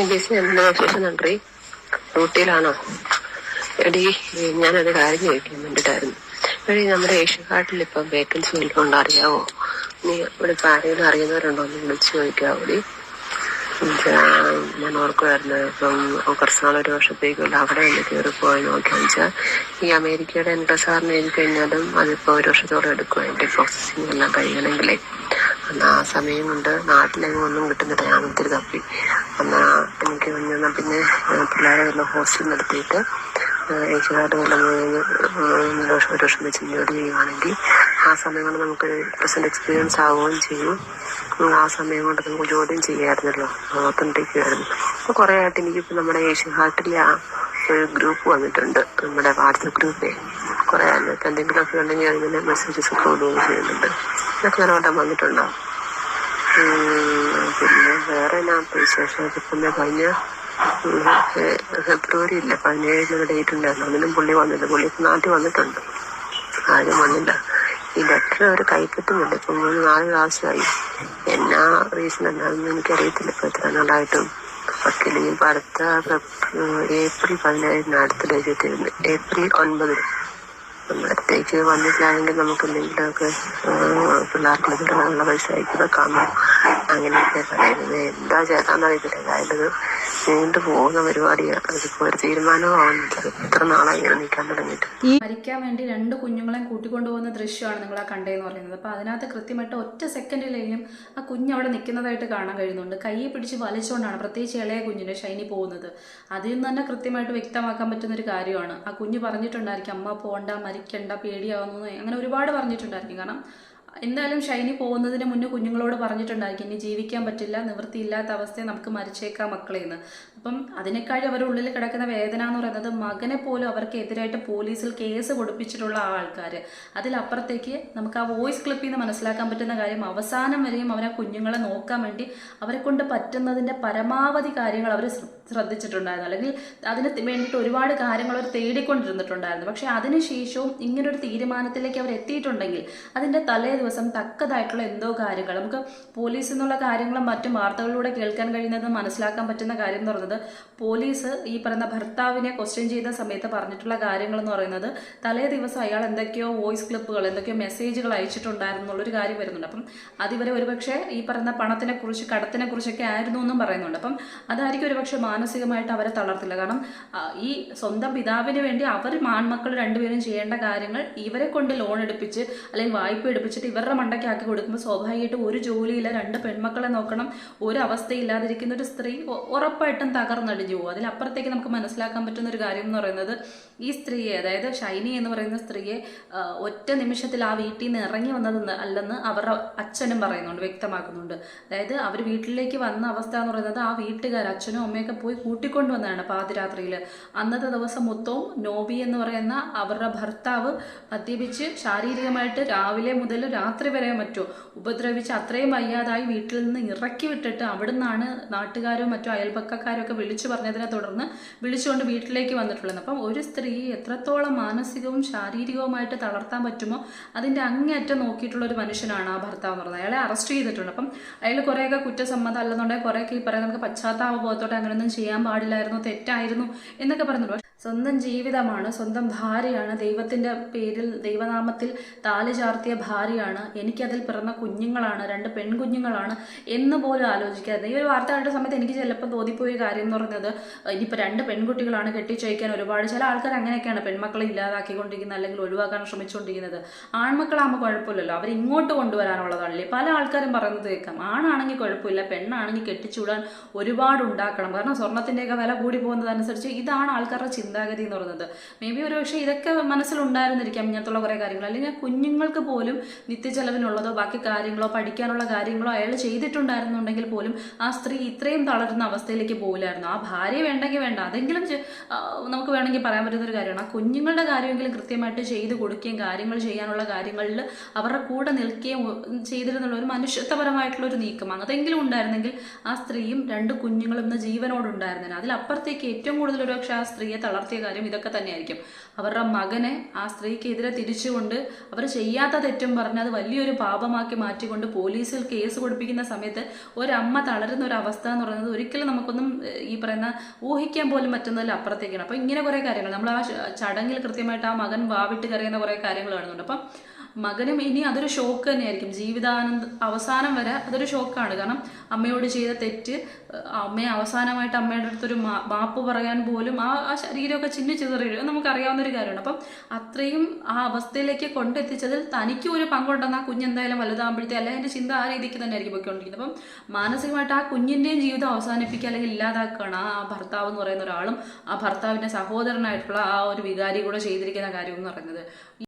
എന്താ വിശേഷം നന്ദി? ഡ്യൂട്ടിയിലാണോ? എടി, ഞാനൊരു കാര്യം ചോദിക്കാൻ വേണ്ടിട്ടായിരുന്നു. എടി, നമ്മുടെ ഏഷ്യക്കാട്ടിൽ ഇപ്പം വേക്കൻസി വല്ലതുകൊണ്ട് അറിയാവോ? നീ ഇവിടെ ഇപ്പം ആരെങ്കിലും അറിയുന്നവരുണ്ടോ എന്ന് വിളിച്ചു ചോദിക്കാവൂടി. ഞാൻ ഓർക്കുമായിരുന്നു, ഇപ്പം കുറച്ച് നാളൊരു വർഷത്തേക്കുള്ള അവിടെ ഒന്ന് കയറി പോയി നോക്കിയാന്ന് വെച്ചാൽ ഈ അമേരിക്കയുടെ എൻട്രസാറിന് എഴുതി കഴിഞ്ഞാലും അതിപ്പോൾ ഒരു വർഷത്തോളം എടുക്കും അതിന്റെ പ്രോസസ്സിങ് എല്ലാം കഴിയണമെങ്കിലേ. എന്നാ ആ സമയം കൊണ്ട് നാട്ടിലെങ്ങും ഒന്നും കിട്ടുന്നില്ല. ഞാൻ ഒത്തിരി തപ്പി. എന്നാ എനിക്ക് വന്നാൽ പിന്നെ പിള്ളേരെ വല്ല ഹോസ്റ്റലിൽ നിർത്തിയിട്ട് ഏഷ്യക്കാട്ട് വല്ല ഒരു വർഷം വെച്ച് ജോലി ചെയ്യുവാണെങ്കിൽ ആ സമയം കൊണ്ട് നമുക്ക് പ്രസന്റ് എക്സ്പീരിയൻസ് ആവുകയും ചെയ്യും. ആ സമയം കൊണ്ട് നമുക്ക് ജോലിയും ചെയ്യാമായിരുന്നല്ലോ, ഓത്തന്റിക്കുമായിരുന്നു. അപ്പോൾ കുറേ ആയിട്ട് എനിക്കിപ്പോൾ നമ്മുടെ ഏഷ്യക്കാട്ടിലെ ആ ഒരു ഗ്രൂപ്പ് വന്നിട്ടുണ്ട്, നമ്മുടെ വാട്സപ്പ് ഗ്രൂപ്പേ. കുറേ അതിനകത്ത് എന്തെങ്കിലുമൊക്കെ ഉണ്ടെങ്കിൽ അതിങ്ങനെ മെസ്സേജസ് ഒക്കെ ഇടുകയും ചെയ്യുന്നുണ്ട്. ഇതൊക്കെ നല്ലോണം വന്നിട്ടുണ്ടോ? പിന്നെ വേറെ ഞാൻ വിശേഷം പിന്നെ കഴിഞ്ഞ ഫെബ്രുവരി ഇല്ല 17 ഡേറ്റ് ഉണ്ടായിരുന്നു. അതിനും പുള്ളി വന്നില്ല. പുള്ളിക്ക് നാട്ടിൽ വന്നിട്ടുണ്ട്, ആരും വന്നില്ല. ഈ ലെറ്റർ അവർ കൈപ്പറ്റുന്നില്ല. ഇപ്പം 3-4 പ്രാവശ്യമായി. എന്നാ റീസൺ എന്താണെന്ന് എനിക്കറിയത്തില്ല. ഇപ്പം എത്ര നാളായിട്ടും വക്കീൽ ഇപ്പം അടുത്ത ഏപ്രിൽ 17 അടുത്ത ഡേറ്റ് വരുന്നു. ഏപ്രിൽ 9 അടുത്തേക്ക് വന്നിട്ടില്ലായെങ്കിൽ നമുക്ക് എന്തെങ്കിലുമൊക്കെ പിള്ളേർക്ക് ഇതിനുള്ള പൈസ അയക്കുന്ന കാണും. അങ്ങനെയൊക്കെ പറയുന്നത് എന്താ ചേട്ടാന്ന് അറിയത്തില്ല. അതായത് നീണ്ടു പോകുന്ന പരിപാടിയാണ്. അതിപ്പോ ഒരു തീരുമാനവും ആവുന്നില്ല. എത്ര നാളായി ഇങ്ങനെ നിൽക്കാൻ തുടങ്ങിയിട്ട്. ഈ മരിക്കാൻ വേണ്ടി 2 കുഞ്ഞുങ്ങളെയും കൂട്ടിക്കൊണ്ടുപോകുന്ന ദൃശ്യമാണ് നിങ്ങൾ ആ കണ്ടതെന്ന് പറയുന്നത്. അപ്പോൾ അതിനകത്ത് കൃത്യമായിട്ട് ഒറ്റ സെക്കൻഡിലെങ്കിലും ആ കുഞ്ഞ് അവിടെ നിൽക്കുന്നതായിട്ട് കാണാൻ കഴിയുന്നുണ്ട്. കൈയെ പിടിച്ച് വലിച്ചുകൊണ്ടാണ് പ്രത്യേകിച്ച് ഇളയ കുഞ്ഞിൻ്റെ ഷൈനി പോകുന്നത്. അതിൽ നിന്ന് തന്നെ കൃത്യമായിട്ട് വ്യക്തമാക്കാൻ പറ്റുന്നൊരു കാര്യമാണ്. ആ കുഞ്ഞ് പറഞ്ഞിട്ടുണ്ടായിരിക്കും അമ്മ പോകണ്ട, മരിക്കണ്ട, പേടിയാവുന്നു, അങ്ങനെ ഒരുപാട് പറഞ്ഞിട്ടുണ്ടായിരിക്കും. കാരണം എന്തായാലും ഷൈനി പോകുന്നതിന് മുന്നേ കുഞ്ഞുങ്ങളോട് പറഞ്ഞിട്ടുണ്ടായിരിക്കും ഇനി ജീവിക്കാൻ പറ്റില്ല, നിവൃത്തിയില്ലാത്ത അവസ്ഥയെ നമുക്ക് മരിച്ചേക്കാം മക്കളെന്ന്. അപ്പം അതിനേക്കാളും അവരുടെ ഉള്ളിൽ കിടക്കുന്ന വേദന എന്ന് പറയുന്നത് മകനെ പോലും അവർക്ക് എതിരായിട്ട് പോലീസിൽ കേസ് കൊടുപ്പിച്ചിട്ടുള്ള ആ ആൾക്കാർ. അതിലപ്പുറത്തേക്ക് നമുക്ക് ആ വോയിസ് ക്ലിപ്പിൽ നിന്ന് മനസ്സിലാക്കാൻ പറ്റുന്ന കാര്യം അവസാനം വരെയും അവരെ കുഞ്ഞുങ്ങളെ നോക്കാൻ വേണ്ടി അവരെ കൊണ്ട് പറ്റുന്നതിൻ്റെ പരമാവധി കാര്യങ്ങൾ അവർ ശ്രദ്ധിച്ചിട്ടുണ്ടായിരുന്നു. അല്ലെങ്കിൽ അതിന് വേണ്ടിയിട്ട് ഒരുപാട് കാര്യങ്ങൾ അവർ തേടിക്കൊണ്ടിരുന്നിട്ടുണ്ടായിരുന്നു. പക്ഷെ അതിനുശേഷവും ഇങ്ങനൊരു തീരുമാനത്തിലേക്ക് അവർ എത്തിയിട്ടുണ്ടെങ്കിൽ അതിൻ്റെ തലേ ദിവസം തക്കതായിട്ടുള്ള എന്തോ കാര്യങ്ങൾ നമുക്ക് പോലീസിൽ നിന്നുള്ള കാര്യങ്ങളും മറ്റും വാർത്തകളിലൂടെ കേൾക്കാൻ കഴിയുന്നത് മനസ്സിലാക്കാൻ പറ്റുന്ന കാര്യം എന്ന് പറയുന്നത്, പോലീസ് ഈ പറയുന്ന ഭർത്താവിനെ ക്വസ്റ്റ്യൻ ചെയ്ത സമയത്ത് പറഞ്ഞിട്ടുള്ള കാര്യങ്ങൾ എന്ന് പറയുന്നത് തലേ ദിവസം അയാൾ എന്തൊക്കെയോ വോയിസ് ക്ലിപ്പുകൾ എന്തൊക്കെയോ മെസ്സേജുകൾ അയച്ചിട്ടുണ്ടായിരുന്നു എന്നുള്ളൊരു കാര്യം വരുന്നുണ്ട്. അപ്പം അതിവരെ ഒരുപക്ഷെ ഈ പറയുന്ന പണത്തിനെ കുറിച്ച് കടത്തിനെ കുറിച്ചൊക്കെ ആയിരുന്നു എന്നും പറയുന്നുണ്ട്. അപ്പം അതായിരിക്കും ഒരുപക്ഷെ മാനസികമായിട്ട് അവരെ തളർത്തില്ല. കാരണം ഈ സ്വന്തം പിതാവിന് വേണ്ടി അവർ ആൺമക്കൾ രണ്ടുപേരും ചെയ്യേണ്ട കാര്യങ്ങൾ ഇവരെ കൊണ്ട് ലോൺ എടുപ്പിച്ച് അല്ലെങ്കിൽ വായ്പ എടുപ്പിച്ചിട്ട് ഇവരുടെ മണ്ടയ്ക്ക് ആക്കി കൊടുക്കുമ്പോൾ സ്വാഭാവികമായിട്ട് ഒരു ജോലിയില്ല, 2 പെൺമക്കളെ നോക്കണം, ഒരു അവസ്ഥയില്ലാതിരിക്കുന്ന ഒരു സ്ത്രീ ഉറപ്പായിട്ടും തകർന്നടിഞ്ഞു പോകും. അതിലപ്പുറത്തേക്ക് നമുക്ക് മനസ്സിലാക്കാൻ പറ്റുന്ന ഒരു കാര്യം എന്ന് പറയുന്നത്, ഈ സ്ത്രീയെ, അതായത് ഷൈനി എന്ന് പറയുന്ന സ്ത്രീയെ ഒറ്റ നിമിഷത്തിൽ ആ വീട്ടിൽ നിന്ന് ഇറങ്ങി വന്നത് അല്ലെന്ന് അവരുടെ അച്ഛനും പറയുന്നുണ്ട്, വ്യക്തമാക്കുന്നുണ്ട്. അതായത് അവർ വീട്ടിലേക്ക് വന്ന അവസ്ഥ എന്ന് പറയുന്നത് ആ വീട്ടുകാർ അച്ഛനും അമ്മയൊക്കെ പോയി കൂട്ടിക്കൊണ്ടുവന്നതാണ് പാതിരാത്രിയിൽ. അന്നത്തെ ദിവസം മൊത്തവും നോബി എന്ന് പറയുന്ന അവരുടെ ഭർത്താവ് മദ്യപിച്ച് ശാരീരികമായിട്ട് രാവിലെ മുതൽ രാത്രി വരെ മറ്റോ ഉപദ്രവിച്ച് അത്രയും വയ്യാതായി വീട്ടിൽ നിന്ന് ഇറക്കി വിട്ടിട്ട് അവിടെ നിന്നാണ് നാട്ടുകാരും മറ്റോ അയൽപക്കക്കാരും ഒക്കെ വിളിച്ചു പറഞ്ഞതിനെ തുടർന്ന് വിളിച്ചുകൊണ്ട് വീട്ടിലേക്ക് വന്നിട്ടുള്ളത്. അപ്പം ഒരു സ്ത്രീ എത്രത്തോളം മാനസികവും ശാരീരികവുമായിട്ട് തളർത്താൻ പറ്റുമോ അതിൻ്റെ അങ്ങേയറ്റം നോക്കിയിട്ടുള്ള ഒരു മനുഷ്യനാണ് ആ ഭർത്താവ് എന്ന് പറയുന്നത്. അയാളെ അറസ്റ്റ് ചെയ്തിട്ടുണ്ട്. അപ്പം അയാൾ കുറേയൊക്കെ കുറ്റസമ്മതം അല്ലെന്നുണ്ടെങ്കിൽ കുറേയൊക്കെ ഈ പറയാം നമുക്ക് പശ്ചാത്താപബോധത്തോടെ അങ്ങനെയൊന്നും ചെയ്യാൻ പാടില്ലായിരുന്നു, തെറ്റായിരുന്നു എന്നൊക്കെ പറഞ്ഞിട്ടുണ്ട്. സ്വന്തം ജീവിതമാണ്, സ്വന്തം ഭാര്യയാണ്, ദൈവത്തിൻ്റെ പേരിൽ ദൈവനാമത്തിൽ താലി ചാർത്തിയ ഭാര്യയാണ്, എനിക്കതിൽ പിറന്ന കുഞ്ഞുങ്ങളാണ്, 2 പെൺകുഞ്ഞുങ്ങളാണ് എന്ന് പോലും ആലോചിക്കാതെ ഈ ഒരു വാർത്ത കണ്ട സമയത്ത് എനിക്ക് ചിലപ്പോൾ തോന്നിപ്പോയ കാര്യം എന്ന് പറയുന്നത്, ഇനിയിപ്പോൾ 2 പെൺകുട്ടികളാണ് കെട്ടിച്ചയക്കാൻ ഒരുപാട് ചില ആൾക്കാർ അങ്ങനെയൊക്കെയാണ് പെൺമക്കളെ ഇല്ലാതാക്കിക്കൊണ്ടിരിക്കുന്നത് അല്ലെങ്കിൽ ഒഴിവാക്കാൻ ശ്രമിച്ചുകൊണ്ടിരിക്കുന്നത്. ആൺമക്കളാകുമ്പോൾ കുഴപ്പമില്ലല്ലോ, അവർ ഇങ്ങോട്ട് കൊണ്ടുവരാനുള്ളതാണല്ലേ. പല ആൾക്കാരും പറയുന്നത് കേൾക്കാം, ആണാണെങ്കിൽ കുഴപ്പമില്ല, പെണ്ണാണെങ്കിൽ കെട്ടിച്ചൂടാൻ ഒരുപാട് ഉണ്ടാക്കണം. കാരണം സ്വർണത്തിൻ്റെയൊക്കെ വില കൂടി പോകുന്നതനുസരിച്ച് ഇതാണ് ആൾക്കാരുടെ ചിന്താഗതി എന്ന് പറയുന്നത്. മേ ബി ഒരു പക്ഷേ ഇതൊക്കെ മനസ്സിലുണ്ടായിരുന്നിരിക്കാം ഇങ്ങനത്തുള്ള കുറേ കാര്യങ്ങൾ. അല്ലെങ്കിൽ കുഞ്ഞുങ്ങൾക്ക് പോലും നിത്യചെലവിനുള്ളതോ ബാക്കി കാര്യങ്ങളോ പഠിക്കാനുള്ള കാര്യങ്ങളോ അയാൾ ചെയ്തിട്ടുണ്ടായിരുന്നുണ്ടെങ്കിൽ പോലും ആ സ്ത്രീ ഇത്രയും തളരുന്ന അവസ്ഥയിലേക്ക് പോകില്ലായിരുന്നു. ആ ഭാര്യ വേണ്ടെങ്കിൽ വേണ്ട, അതെങ്കിലും നമുക്ക് വേണമെങ്കിൽ പറയാൻ പറ്റുന്നൊരു കാര്യമാണ്. ആ കുഞ്ഞുങ്ങളുടെ കാര്യമെങ്കിലും കൃത്യമായിട്ട് ചെയ്ത് കൊടുക്കുകയും കാര്യങ്ങൾ ചെയ്യാനുള്ള കാര്യങ്ങളിൽ അവരുടെ കൂടെ നിൽക്കുകയും ചെയ്തിരുന്നുള്ള ഒരു മനുഷ്യത്വപരമായിട്ടുള്ള ഒരു നീക്കം അതെങ്കിലും ഉണ്ടായിരുന്നെങ്കിൽ ആ സ്ത്രീയും 2 കുഞ്ഞുങ്ങളും ഇന്ന് ജീവനോടുണ്ടായിരുന്നേനെ. അതിലപ്പുറത്തേക്ക് ഏറ്റവും കൂടുതൽ ഒരു പക്ഷേ ആ സ്ത്രീയെ വളർത്തിയ കാര്യം ഇതൊക്കെ തന്നെയായിരിക്കും. അവരുടെ മകനെ ആ സ്ത്രീക്കെതിരെ തിരിച്ചുകൊണ്ട് അവർ ചെയ്യാത്ത തെറ്റും പറഞ്ഞ് അത് വലിയൊരു പാപമാക്കി മാറ്റിക്കൊണ്ട് പോലീസിൽ കേസ് കൊടുപ്പിക്കുന്ന സമയത്ത് ഒരമ്മ തളരുന്ന ഒരു അവസ്ഥ എന്ന് പറയുന്നത് ഒരിക്കലും നമുക്കൊന്നും ഈ പറയുന്ന ഊഹിക്കാൻ പോലും പറ്റുന്നതിൽ അപ്പുറത്തേക്കാണ്. അപ്പം ഇങ്ങനെ കുറേ കാര്യങ്ങൾ നമ്മൾ ആ ചടങ്ങിൽ കൃത്യമായിട്ട് ആ മകൻ വാവിട്ട് കരയുന്ന കുറേ കാര്യങ്ങൾ കാണുന്നുണ്ട്. അപ്പം മകനും ഇനി അതൊരു ഷോക്ക് തന്നെയായിരിക്കും, അവസാനം വരെ അതൊരു ഷോക്കാണ്. കാരണം അമ്മയോട് ചെയ്ത തെറ്റ്, അമ്മയെ അവസാനമായിട്ട് അമ്മയുടെ അടുത്തൊരു മാപ്പ് പറയാൻ പോലും ആ ശരീരമൊക്കെ ചിഹ്നിച്ചെറിയും, നമുക്കറിയാവുന്ന ഒരു കാര്യമാണ്. അപ്പം അത്രയും ആ അവസ്ഥയിലേക്ക് കൊണ്ടെത്തിച്ചതിൽ തനിക്ക് ഒരു പങ്കുണ്ടെന്ന് ആ കുഞ്ഞെന്തായാലും വലുതാകുമ്പോഴത്തേ അല്ല എൻ്റെ ചിന്ത ആ രീതിക്ക് തന്നെ ആയിരിക്കും പോയിക്കൊണ്ടിരിക്കുന്നത്. അപ്പം മാനസികമായിട്ട് ആ കുഞ്ഞിൻ്റെയും ജീവിതം അവസാനിപ്പിക്കുക അല്ലെങ്കിൽ ഇല്ലാതാക്കുകയാണ് ആ ഭർത്താവ് എന്ന് പറയുന്ന ഒരാളും ആ ഭർത്താവിൻ്റെ സഹോദരനായിട്ടുള്ള ആ ഒരു വികാരി കൂടെ ചെയ്തിരിക്കുന്ന കാര്യം എന്ന് പറയുന്നത്.